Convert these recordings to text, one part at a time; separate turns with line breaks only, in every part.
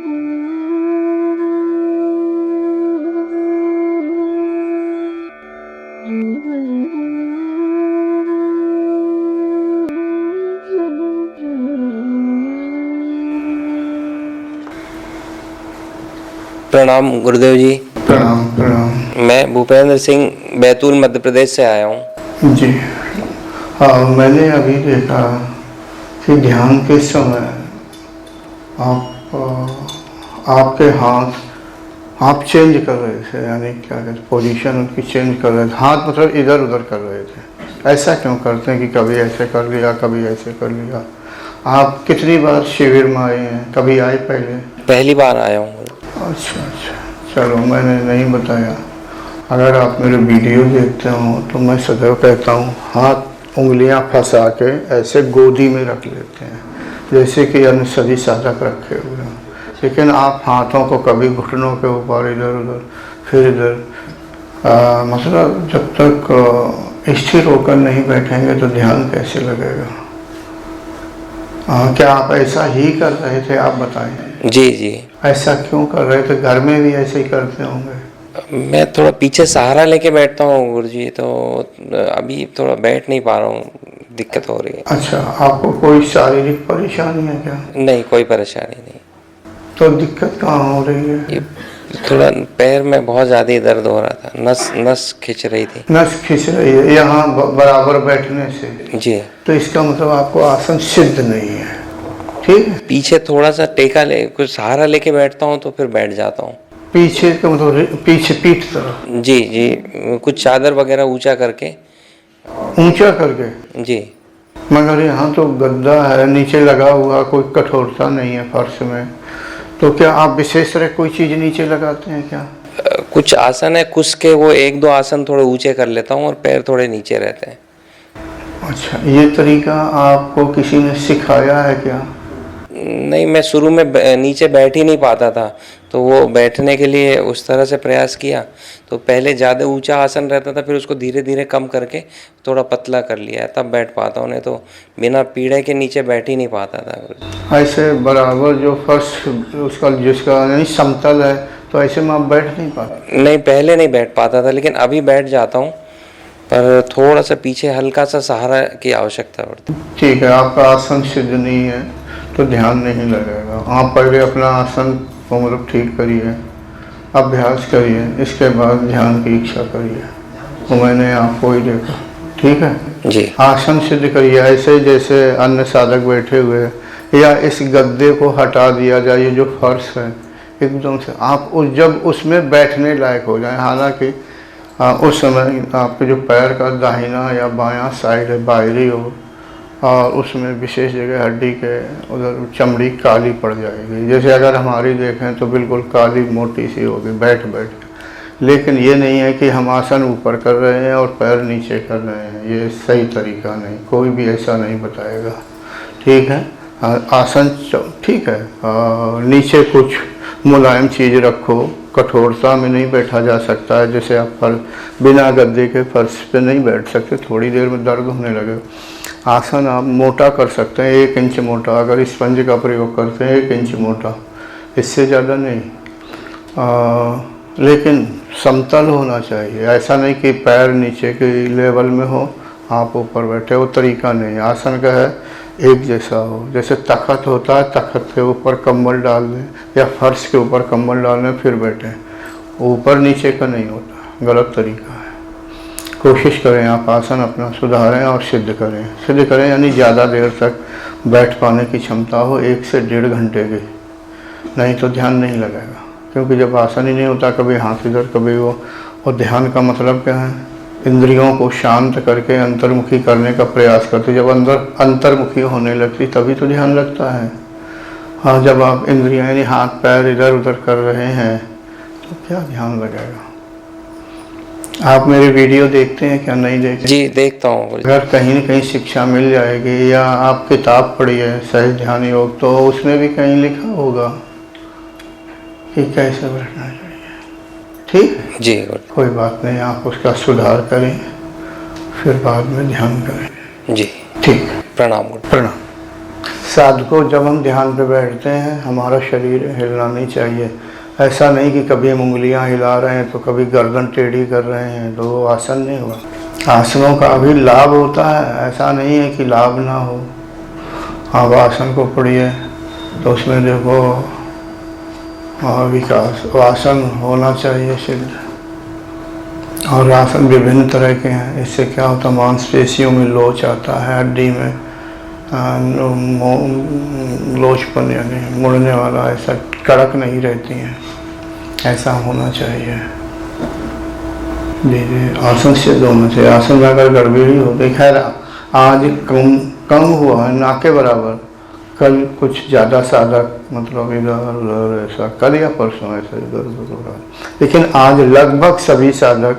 प्रणाम गुरुदेव जी।
प्रणाम प्रणाम।
मैं भूपेंद्र सिंह बैतूल मध्य प्रदेश से आया हूँ।
जी हाँ, मैंने अभी देखा कि ध्यान के समय आपके हाथ आप चेंज कर रहे थे, यानी क्या कहते पोजीशन उनकी चेंज कर रहे थे, हाथ मतलब इधर उधर कर रहे थे। ऐसा क्यों करते हैं कि कभी ऐसे कर लिया कभी ऐसे कर लिया? आप कितनी बार शिविर में आए हैं, कभी आए पहले?
पहली बार आया हूँ।
अच्छा अच्छा, चलो मैंने नहीं बताया। अगर आप मेरे वीडियो देखते हो तो मैं सदैव कहता हूँ हाथ उंगलियां फंसा के ऐसे गोदी में रख लेते हैं, जैसे कि अन्य सभी साधक रखे हुए हैं। लेकिन आप हाथों को कभी घुटनों के ऊपर इधर उधर फिर इधर, मतलब जब तक स्थिर होकर नहीं बैठेंगे तो ध्यान कैसे लगेगा? क्या आप ऐसा ही कर रहे थे? आप बताएं।
जी जी।
ऐसा क्यों कर रहे थे? घर में भी ऐसे ही करते होंगे।
मैं थोड़ा पीछे सहारा लेके बैठता हूँ गुरुजी, तो अभी थोड़ा बैठ नहीं पा रहा हूँ, दिक्कत हो रही है।
अच्छा, आपको कोई शारीरिक परेशानी है क्या?
नहीं, कोई परेशानी नहीं।
तो दिक्कत कहाँ हो रही है?
ये थोड़ा पैर में बहुत ज़्यादा दर्द हो रहा था, नस नस खिंच रही थी।
नस खिंच रही है यहाँ बराबर बैठने से?
जी।
तो इसका मतलब आपको आसन सिद्ध नहीं है, ठीक है?
पीछे थोड़ा सा टेका ले, कुछ सहारा लेके बैठता हूँ तो फिर बैठ जाता हूँ।
पीछे का मतलब पीछे पीठ तरफ?
जी जी, कुछ चादर वगैरह ऊंचा करके।
ऊंचा करके?
जी।
मगर यहाँ तो गद्दा है, नीचे लगा हुआ, कोई कठोरता नहीं है फर्श में, तो क्या आप विशेष तरह कोई चीज़ नीचे लगाते हैं क्या?
कुछ आसन है कुछ के, वो एक दो आसन थोड़े ऊंचे कर लेता हूँ और पैर थोड़े नीचे रहते हैं।
अच्छा, ये तरीका आपको किसी ने सिखाया है क्या?
नहीं, मैं शुरू में नीचे बैठ ही नहीं पाता था, तो वो बैठने के लिए उस तरह से प्रयास किया, तो पहले ज़्यादा ऊंचा आसन रहता था, फिर उसको धीरे धीरे कम करके थोड़ा पतला कर लिया, तब बैठ पाता हूँ, नहीं तो बिना पीढ़े के नीचे बैठ ही नहीं पाता था।
ऐसे बराबर जो फर्श उसका जिसका नहीं समतल है, तो ऐसे में आप बैठ नहीं पाते?
नहीं, पहले नहीं बैठ पाता था, लेकिन अभी बैठ जाता हूँ, पर थोड़ा सा पीछे हल्का सा सहारा की आवश्यकता पड़ती।
ठीक है, आपका आसन सिद्ध नहीं है तो ध्यान नहीं लगेगा। आप पहले अपना आसन को मतलब ठीक करिए, अभ्यास करिए, इसके बाद ध्यान की इच्छा करिए। तो मैंने आपको ही देखा, ठीक है
जी।
आसन सिद्ध करिए ऐसे जैसे अन्य साधक बैठे हुए हैं, या इस गद्दे को हटा दिया जाए, जो फर्श है एकदम से आप जब उसमें बैठने लायक हो जाए, हालांकि उस समय आपके जो पैर का दाहिना या बायां साइड है बाहरी हो, और उसमें विशेष जगह हड्डी के उधर चमड़ी काली पड़ जाएगी। जैसे अगर हमारी देखें तो बिल्कुल काली मोटी सी होगी बैठ बैठ के। लेकिन ये नहीं है कि हम आसन ऊपर कर रहे हैं और पैर नीचे कर रहे हैं, ये सही तरीका नहीं, कोई भी ऐसा नहीं बताएगा, ठीक है? आसन ठीक है, नीचे कुछ मुलायम चीज़ रखो, कठोरता में नहीं बैठा जा सकता है, जैसे आप बिना गद्दे के फर्श पे नहीं बैठ सकते, थोड़ी देर में दर्द होने लगे। आसन आप मोटा कर सकते हैं, 1 इंच मोटा, अगर स्पंज का प्रयोग करते हैं 1 इंच मोटा, इससे ज़्यादा नहीं। लेकिन समतल होना चाहिए, ऐसा नहीं कि पैर नीचे के लेवल में हो आप ऊपर बैठे, वो तरीका नहीं। आसन का है एक जैसा हो, जैसे तख़्त होता है, तख़्त के ऊपर कंबल डाल दें या फर्श के ऊपर कंबल डाल दें फिर बैठें, ऊपर नीचे का नहीं होता, गलत तरीका है। कोशिश करें आप आसन अपना सुधारें और सिद्ध करें। सिद्ध करें यानी ज़्यादा देर तक बैठ पाने की क्षमता हो, 1 से 1.5 घंटे की, नहीं तो ध्यान नहीं लगेगा। क्योंकि जब आसन ही नहीं होता, कभी हाथ इधर कभी वो, और ध्यान का मतलब क्या है? इंद्रियों को शांत करके अंतर्मुखी करने का प्रयास करते। जब अंतर्मुखी होने लगती तभी तो ध्यान लगता है। हाँ, जब आप इंद्रियां यानी हाथ पैर इधर उधर कर रहे हैं तो क्या ध्यान लगेगा? आप मेरे वीडियो देखते हैं क्या? नहीं देखते?
जी, देखता हूँ।
अगर कहीं न कहीं शिक्षा मिल जाएगी, या आप किताब पढ़िए सहज ध्यान योग, तो उसमें भी कहीं लिखा होगा कि कैसे बैठना चाहिए, ठीक है
जी।
कोई बात नहीं, आप उसका सुधार करें, फिर बाद में ध्यान करें।
जी,
ठीक है,
प्रणाम।
प्रणाम। साधकों जब हम ध्यान पे बैठते हैं हमारा शरीर हिलना नहीं चाहिए। ऐसा नहीं कि कभी हम उंगलियां हिला रहे हैं तो कभी गर्दन टेढ़ी कर रहे हैं, तो वो आसन नहीं हुआ। आसनों का भी लाभ होता है, ऐसा नहीं है कि लाभ ना हो। आप आसन को पढ़िए तो उसमें देखो विकास, आसन होना चाहिए सिद्ध। और आसन विभिन्न तरह के हैं। इससे क्या होता है, मांसपेशियों में लोच आता है, हड्डी में लोचपन यानी मुड़ने वाला, ऐसा कड़क नहीं रहती हैं, ऐसा होना चाहिए। जी जी, आसन से होना चाहिए। आसन में अगर गड़बड़ी हो तो खैर आज कम हुआ है, ना के बराबर। कल कुछ ज़्यादा साधक मतलब इधर उधर ऐसा, कल या परसों ऐसा इधर उधर हो रहा, लेकिन आज लगभग सभी साधक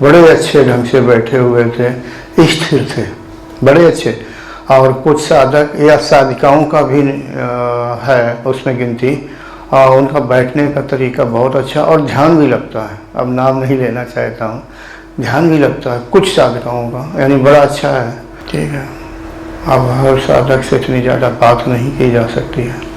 बड़े अच्छे ढंग से बैठे हुए थे, स्थिर थे, बड़े अच्छे। और कुछ साधक या साधिकाओं का भी है उसमें गिनती, और उनका बैठने का तरीका बहुत अच्छा, और ध्यान भी लगता है। अब नाम नहीं लेना चाहता हूँ, ध्यान भी लगता है कुछ साधकाओं का, यानी बड़ा अच्छा है। ठीक है, अब हर साधक से इतनी ज़्यादा बात नहीं की जा सकती है।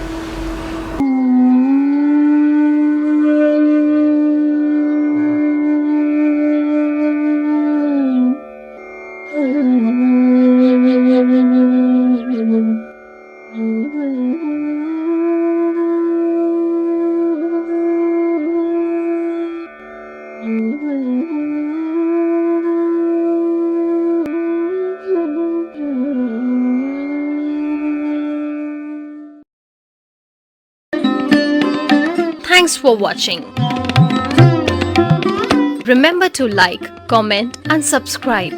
Thanks for watching. Remember to like, comment and subscribe.